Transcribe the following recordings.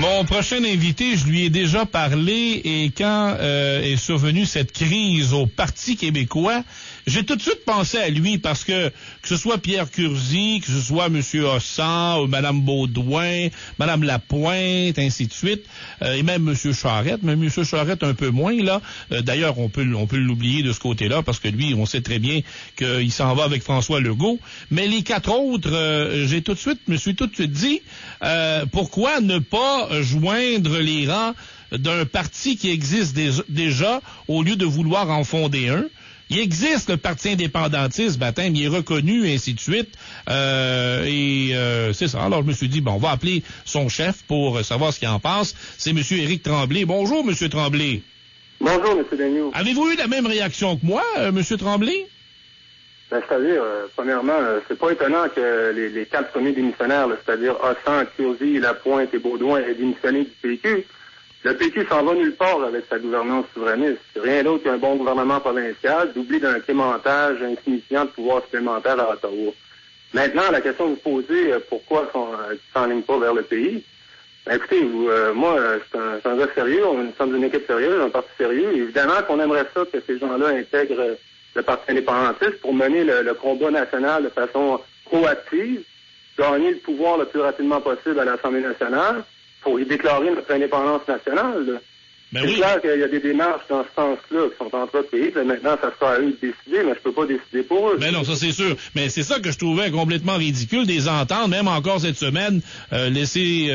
Mon prochain invité, je lui ai déjà parlé et quand est survenue cette crise au Parti québécois, j'ai tout de suite pensé à lui parce que ce soit Pierre Curzi, que ce soit M. Hossan, ou Mme Beaudoin, Mme Lapointe, ainsi de suite, et même M. Charette, mais M. Charette un peu moins, là. D'ailleurs, on peut l'oublier de ce côté-là parce que lui, on sait très bien qu'il s'en va avec François Legault. Mais les quatre autres, me suis tout de suite dit, pourquoi ne pas joindre les rangs d'un parti qui existe déjà au lieu de vouloir en fonder un? Il existe le Parti indépendantiste, baptême, il est reconnu, et ainsi de suite. C'est ça. Alors, je me suis dit, bon, on va appeler son chef pour savoir ce qu'il en pense. C'est M. Éric Tremblay. Bonjour, M. Tremblay. Bonjour, M. Daigneault. Avez-vous eu la même réaction que moi, M. Tremblay? C'est-à-dire, premièrement, c'est pas étonnant que les quatre premiers démissionnaires, c'est-à-dire Hossan, Curzi, Lapointe et Beaudoin, aient démissionné du PQ. Le PQ s'en va nulle part avec sa gouvernance souverainiste. C'est rien d'autre qu'un bon gouvernement provincial, doublé d'un quémantage insignifiant de pouvoir supplémentaire à Ottawa. Maintenant, la question que vous posez, pourquoi ils ne s'enlignent pas vers le pays? Ben, écoutez, moi, c'est un gars sérieux, nous sommes une équipe sérieuse, un parti sérieux. Évidemment qu'on aimerait ça que ces gens-là intègrent le Parti indépendantiste pour mener le combat national de façon proactive, gagner le pouvoir le plus rapidement possible à l'Assemblée nationale, pour y déclarer notre indépendance nationale. Ben c'est clair qu'il y a des démarches dans ce sens-là qui sont entreprises. Maintenant, ça sera à eux de décider, mais je peux pas décider pour eux. Ben non, ça c'est sûr. Mais c'est ça que je trouvais complètement ridicule, des entendre, même encore cette semaine, laisser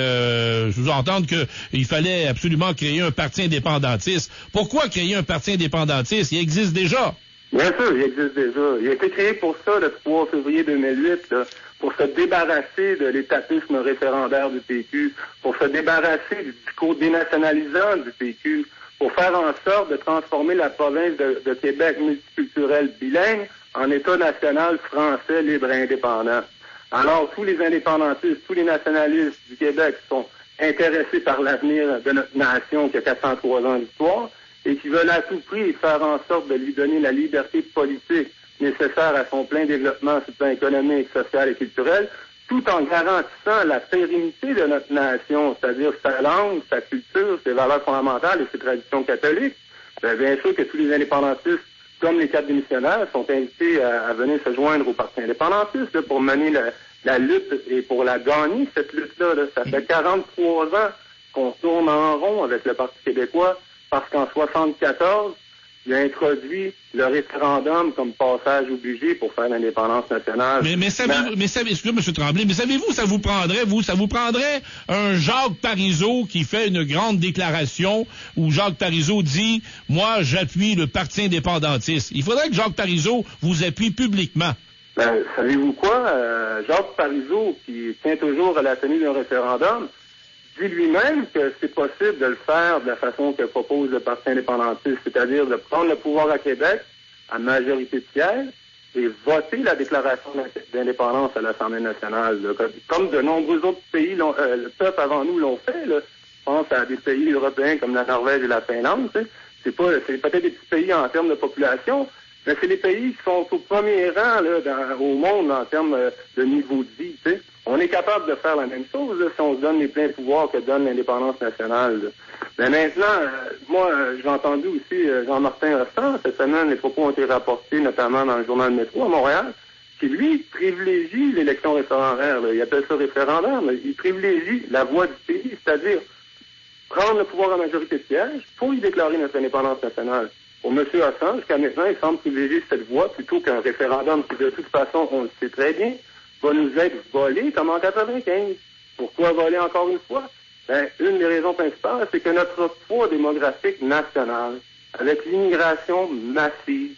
sous-entendre qu'il fallait absolument créer un parti indépendantiste. Pourquoi créer un parti indépendantiste? Il existe déjà. Bien sûr, il existe déjà. Il a été créé pour ça le 3 février 2008, là, pour se débarrasser de l'étatisme référendaire du PQ, pour se débarrasser du discours dénationalisant du PQ, pour faire en sorte de transformer la province de Québec multiculturelle bilingue en État national français libre et indépendant. Alors, tous les indépendantistes, tous les nationalistes du Québec sont intéressés par l'avenir de notre nation qui a 403 ans d'histoire et qui veulent à tout prix faire en sorte de lui donner la liberté politique nécessaire à son plein développement sur le plan économique, social et culturel, tout en garantissant la pérennité de notre nation, c'est-à-dire sa langue, sa culture, ses valeurs fondamentales et ses traditions catholiques. Bien sûr que tous les indépendantistes, comme les quatre démissionnaires, sont invités à venir se joindre au Parti indépendantiste là, pour mener la lutte et pour la gagner, cette lutte-là. Là. Ça fait 43 ans qu'on tourne en rond avec le Parti québécois parce qu'en 74, il a introduit le référendum comme passage obligé pour faire l'indépendance nationale. Mais savez-vous, excusez-moi, M. Tremblay, mais savez-vous, ça vous prendrait un Jacques Parizeau qui fait une grande déclaration où Jacques Parizeau dit, moi, j'appuie le Parti indépendantiste. Il faudrait que Jacques Parizeau vous appuie publiquement. Ben, savez-vous quoi? Jacques Parizeau, qui tient toujours à la tenue d'un référendum, dit lui-même que c'est possible de le faire de la façon que propose le Parti indépendantiste, c'est-à-dire de prendre le pouvoir à Québec à majorité de sièges et voter la déclaration d'indépendance à l'Assemblée nationale. Là. Comme de nombreux autres pays, le peuple avant nous l'ont fait. Là. Je pense à des pays européens comme la Norvège et la Finlande. C'est peut-être des petits pays en termes de population, mais c'est les pays qui sont au premier rang là, au monde en termes de niveau de vie. T'sais. On est capable de faire la même chose là, si on se donne les pleins pouvoirs que donne l'indépendance nationale. Là. Mais maintenant, moi, j'ai entendu aussi Jean-Martin Hossan, cette semaine, les propos ont été rapportés, notamment dans le journal Métro à Montréal, qui, lui, privilégie l'élection référendaire. Là. Il appelle ça référendaire, mais il privilégie la voie du pays, c'est-à-dire prendre le pouvoir à majorité de sièges pour y déclarer notre indépendance nationale. Pour M. Hossan, jusqu'à maintenant, il semble privilégier cette voie plutôt qu'un référendum qui, de toute façon, on le sait très bien, va nous être volé comme en 95. Pourquoi voler encore une fois? Ben, une des raisons principales, c'est que notre poids démographique national, avec l'immigration massive,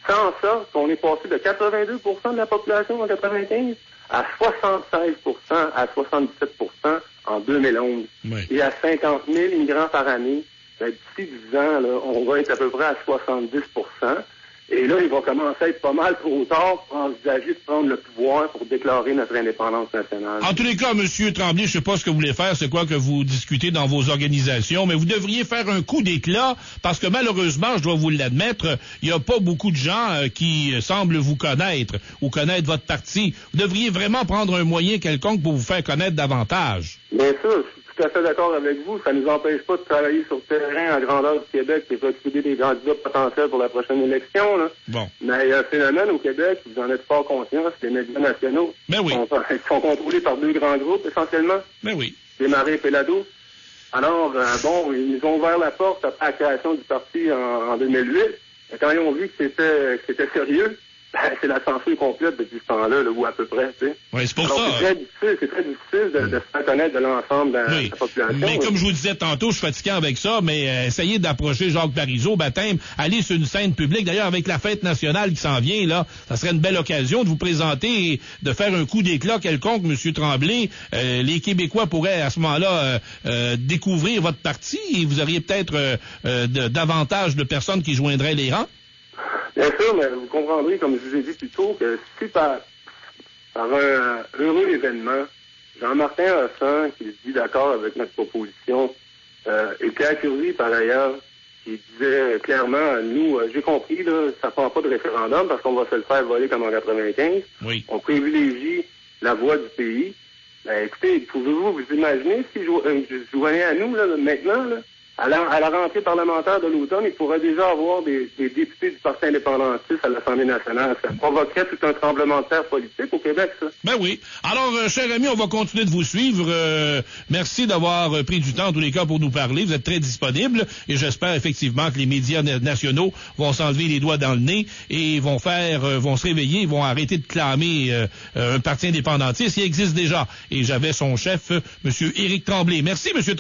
sans ça, qu'on est passé de 82% de la population en 95 à 76%, à 77% en 2011. Oui. Et à 50 000 immigrants par année, ben, d'ici 10 ans, là, on va être à peu près à 70%. Et là, il va commencer à être pas mal trop tard pour envisager de prendre le pouvoir pour déclarer notre indépendance nationale. En tous les cas, M. Tremblay, je sais pas ce que vous voulez faire, c'est quoi que vous discutez dans vos organisations, mais vous devriez faire un coup d'éclat parce que malheureusement, je dois vous l'admettre, il n'y a pas beaucoup de gens qui semblent vous connaître ou connaître votre parti. Vous devriez vraiment prendre un moyen quelconque pour vous faire connaître davantage. Bien sûr, je suis tout à fait d'accord avec vous. Ça ne nous empêche pas de travailler sur le terrain en grandeur du Québec et recruter des candidats potentiels pour la prochaine élection. Là. Bon. Mais il y a un phénomène au Québec, vous en êtes fort conscient, c'est les médias nationaux. Ben oui. Ils sont contrôlés par 2 grands groupes, essentiellement. Ben oui. Desmarais et Pelado. Alors, ils nous ont ouvert la porte après la création du parti en 2008. Et quand ils ont vu que c'était sérieux, c'est la censure complète depuis ce temps-là, là, ou à peu près, tu sais. Oui, c'est pour alors, ça. C'est très difficile de se faire connaître de l'ensemble de la population. Mais comme je vous disais tantôt, je suis fatigué avec ça, mais essayez d'approcher Jacques Parizeau, baptême, aller sur une scène publique. D'ailleurs, avec la fête nationale qui s'en vient, là, ça serait une belle occasion de vous présenter et de faire un coup d'éclat quelconque, M. Tremblay. Les Québécois pourraient, à ce moment-là, découvrir votre parti et vous auriez peut-être davantage de personnes qui joindraient les rangs. Bien sûr, mais vous comprendrez, comme je vous ai dit plus tôt, que si par un heureux événement, Jean-Martin Hossan, qui se dit d'accord avec notre proposition, et Pierre Curzi, par ailleurs, qui disait clairement, nous, j'ai compris, là, ça ne prend pas de référendum parce qu'on va se le faire voler comme en 95. Oui. On privilégie la voix du pays. Ben, écoutez, pouvez-vous vous imaginer si je joignais à nous, là, maintenant, là? À la rentrée parlementaire de l'automne, il pourrait déjà avoir des députés du Parti indépendantiste à l'Assemblée nationale. Ça provoquerait tout un tremblement de terre politique au Québec, ça. Ben oui. Alors, cher ami, on va continuer de vous suivre. Merci d'avoir pris du temps, en tous les cas, pour nous parler. Vous êtes très disponible et j'espère effectivement que les médias nationaux vont s'enlever les doigts dans le nez et vont se réveiller, vont arrêter de clamer un parti indépendantiste. Il existe déjà. Et j'avais son chef, M. Éric Tremblay. Merci, M. Tremblay.